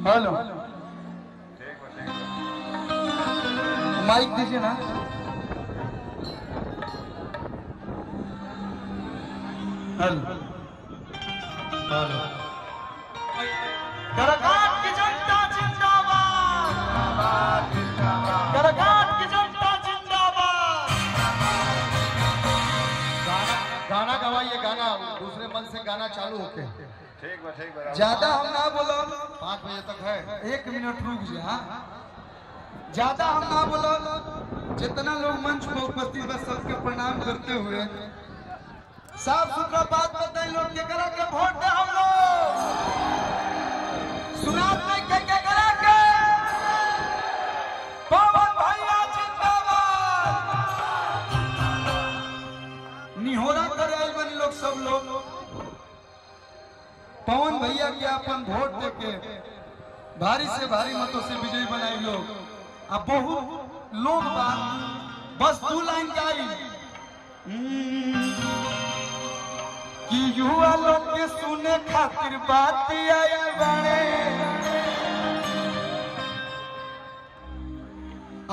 Hello mic दीजिए ना। Hello hello करकाट की जनता जिंदाबाद, करकाट की जनता जिंदाबाद। गाना गवाइए, गाना दूसरे मन से गाना चालू होके। ठीक बा ज्यादा हम ना बोलो, 5 बजे तक है। 1 मिनट रुक जा। ज्यादा हम ना बोलो, जितना लोग मंच में उपस्थित है सबके प्रणाम करते हुए साफ सुथरा बात बताइए, लोग के करा के वोट दे। हम लोग सुनात नहीं के करा के पवन भैया जिंदाबाद। निहोरा करे आइल बनी लोग, सब लोग पवन भैया के अपन वोट देके भारी से भारी मतों से विजयी बनाई लोग। अब बहुत लोग बस 2 लाइन गाई कि युवा लोग के सुने खातिर बात आई बने।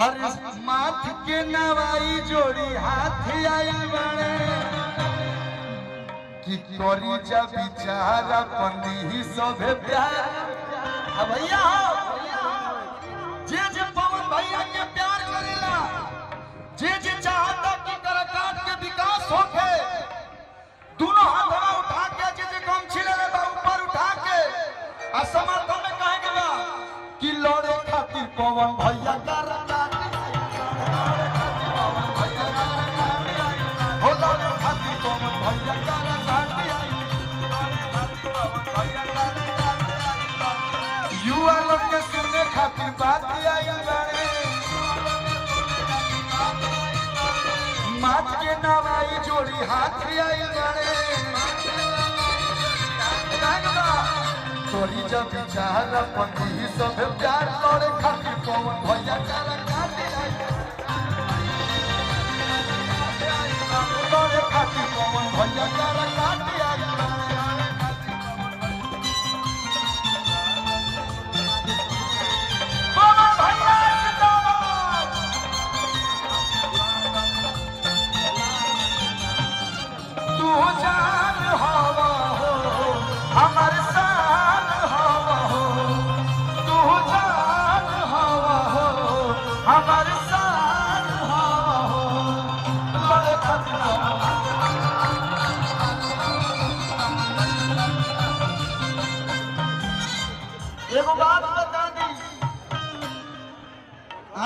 अरे माथ के नवाई जोड़ी हाथ आई बने कि करी जा बिचारा पंदी ही सभे प्यार। भैया जे जे पवन भैया के प्यार करेला, जे जे चाहता कि करकाट के विकास होके, दोनों हाथवा उठा के जे जे गम छिले बा ऊपर उठा के आ समर्थन में कहे के बा कि लड़े खातिर पवन भैया करकाट हो, लड़े खातिर पवन भैया करकाट युवा लोग के सुनने खातिर बात आई बने। माथ के नवाई जोड़ी हाथ आई बने। तोरी जब विचार पंथी सब प्यार लड़े खातिर पवन भैया करकाट आई, लड़े खातिर पवन भैया करकाट आई बने। जान हवा हो हमार शान हवा हो, तू जान हवा हो हमार शान हवा हो, लड़े खातिर। एगो बात बता दी,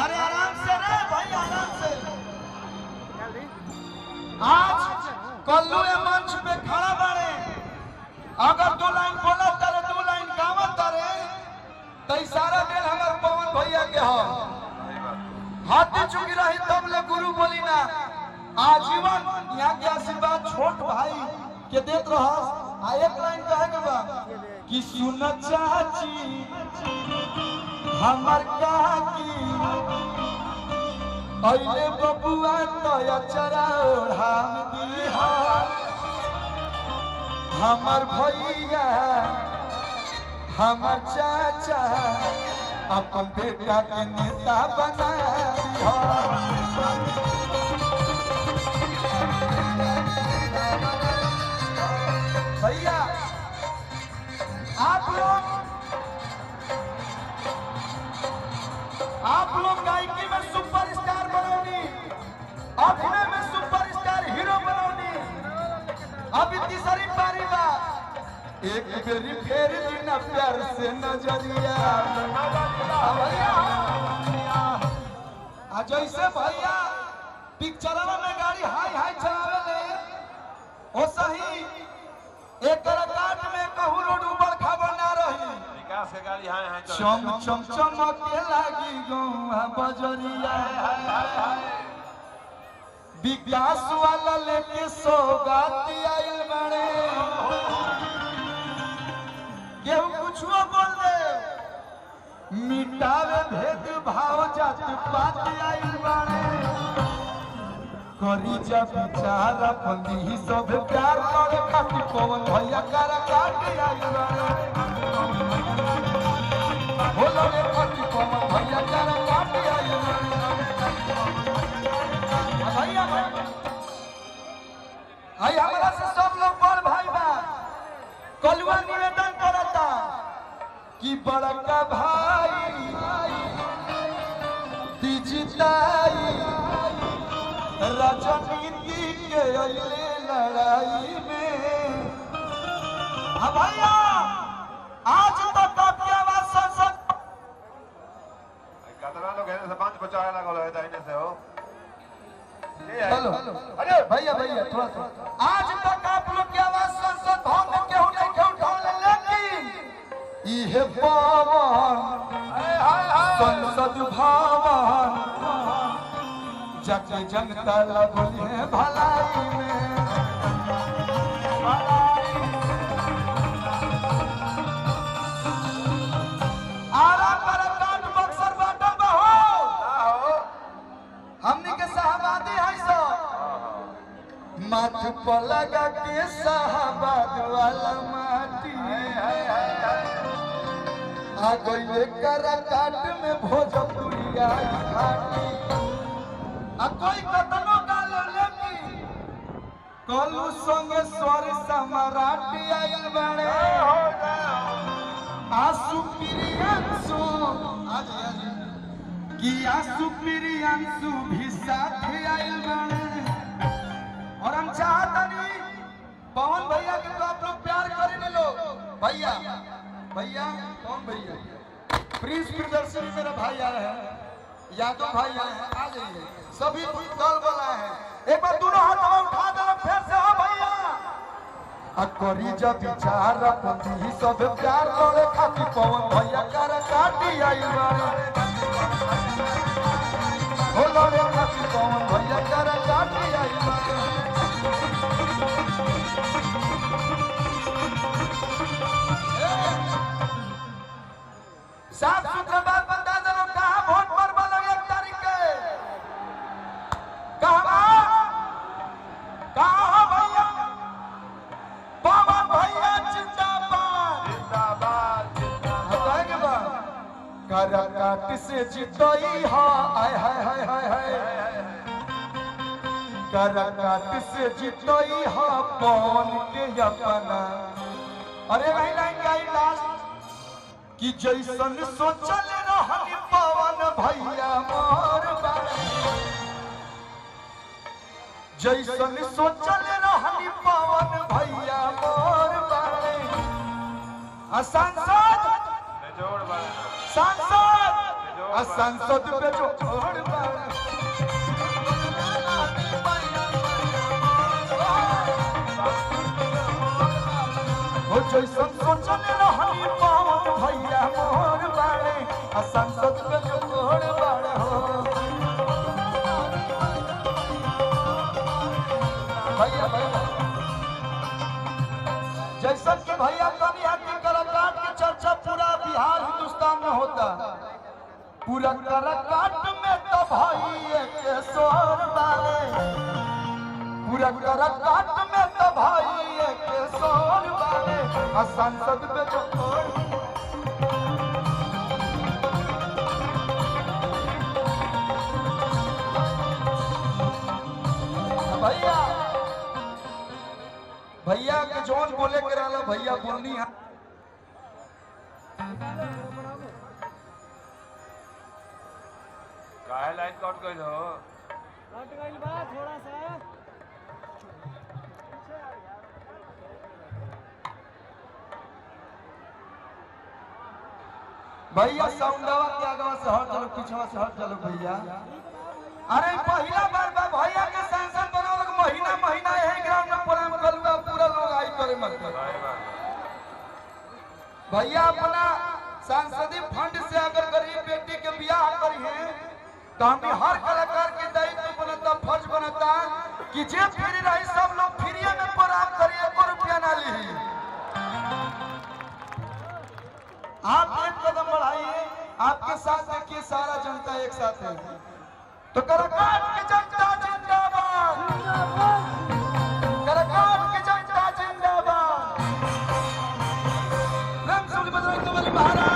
अरे आराम से रे भाई, आराम से। आज कल्लू ये मंच पे खड़ा बाड़े, अगर 2 लाइन बोला तारे, 2 लाइन गावत तारे, तो सारा दिन हमारे पवन भैया के हो। हाथी चुकी रही तब ले गुरु बोली ना, आजीवन यहाँ के आशीर्वाद छोट भाई के देत रहो। आ 1 लाइन कहे के बा कि सुन चाची हमर काकी अइले बबुआ तया चरा ओढ़ाम दीहा, हमर भैया हमर चाचा अपन बेटा के नेता बना दिहा। भैया आप लोग गायकी में सुपरस्टार बनोनी, अभिनय में सुपरस्टार हीरो बनोनी। अभी तीसरी पारी बा, एक बेरी फेर दीना प्यार से नजरिया। जैसे भैया पिक्चरों में गाड़ी हाई हाई चलावे ले, ओ सही एक करकाट में कहू रोड ऊपर खबर ना रही, विकास के गाड़ी हाय हाय चम चम चमके लागी गौआ बजरिया। विकास वाला लेके सौगाती आइल बड़े, केहू कुछो बोल दे, मिटावे भेद भाव जात पात आइल बड़े। करी जा बिचारा पंदी ही सब प्यार लड़े खातिर पवन भैया करकाट आई बड़े। कलुआ निवेदन करता कि बड़का भाई दिजिताई राजनीति के अइले लड़ाई में। हाँ भैया, आज तक आपकी आवाज संसद कितना लोग हैं से पांच बचाए लगा है दाहिने से हो। हेलो अरे भैया भैया थोड़ा सा, आज तक आप लोग की आवाज संसद भवन में क्यों नहीं उठाने, लेकिन इहे पावन संसद भवन जाके जनता लगली है भलाई में। आरा पर काट बक्सर बाटा बहो हमनी के शाहबादी है सो माथ पर लगा के शाहबाद वाला माटी आ गइले कराकाट में भोजपुरिया घाटी। आ कोई कतनो डाल लेकी कलू संगे स्वर सम्राटी आइल बड़े आसु प्रियांशु कि आसु प्रियांशु भी साथ आइल बड़े। और हम चाहतनी पवन भैया के तो आप लोग प्यार करें लोग। भैया भैया कौन भैया, प्रिंस प्रियदर्शनी मेरा भाई आया है, यादव भाई आए हैं, आ जाइए सभी दल बोला है। एक बार दोनों हाथ उठा दो फिर से। हाँ भैया अकरी जब विचार पति सब प्यार करे खाती पवन भैया कर काटी आई बारे हो लड़े खाती पवन भैया कर काटी आई बारे। साफ सुथरा बात बता दो, कहाँ वोट मरवा लगे 1 तारीख के, कहाँ भैया पवन भैया जिंदाबाद जिंदाबाद जिंदाबाद। कराकाट से जीतई हा आय हाय हाय हाय हाय कराकाट से जीतई हा पवन के अपना। अरे भाई लाइन गाई लास्ट कि जैसन सोचल रहनी पवन भैया मोर बारे, जैसन सोचल रहनी पवन भैया मोर बारे। सांसद जोड़ बारे सांसद पे जो छोड़ बारे। हो जैसन सोचल रहनी पवन भैया मोर बारे, सांसद पे जो छोड़ बारे। हो भैया भैया जैसा कि भैया कभी हाथी कराकाट की चर्चा पूरा बिहार हिंदुस्तान में होता, पूरा कराकाट में तो भाई के शोर बारे, पूरा कराकाट में तो भाई के शोर बारे। सांसद पे जो भैया भैया के जोन बोले के रहला भैया बोलनी है। काहे लाइन कट गइल हो। कट गइल बा थोड़ा सा। भैया साउंडवा के आगवा से हट चलो, पीछवा से हट चलो भैया। अरे पहला बार बा भैया के सांसद बनावल महीना महीना यही ग्राम में प्रोग्राम करूंगा, पूरा लोग आई करे मत भैया। अपना सांसदीय फंड से अगर गरीब बेटी के ब्याह करी है तो हमें हर कलाकार के दायित्व बनता, फर्ज बनता कि जे फ्री रही सब लोग फ्री में प्रोग्राम करिए, 1 रुपया ना ली। आप एक कदम बढ़ाइए, आपके साथ देखिए सारा जनता एक साथ है। तो कराकाट की जनता जिंदाबाद, कराकाट की जनता जिंदाबाद। महाराज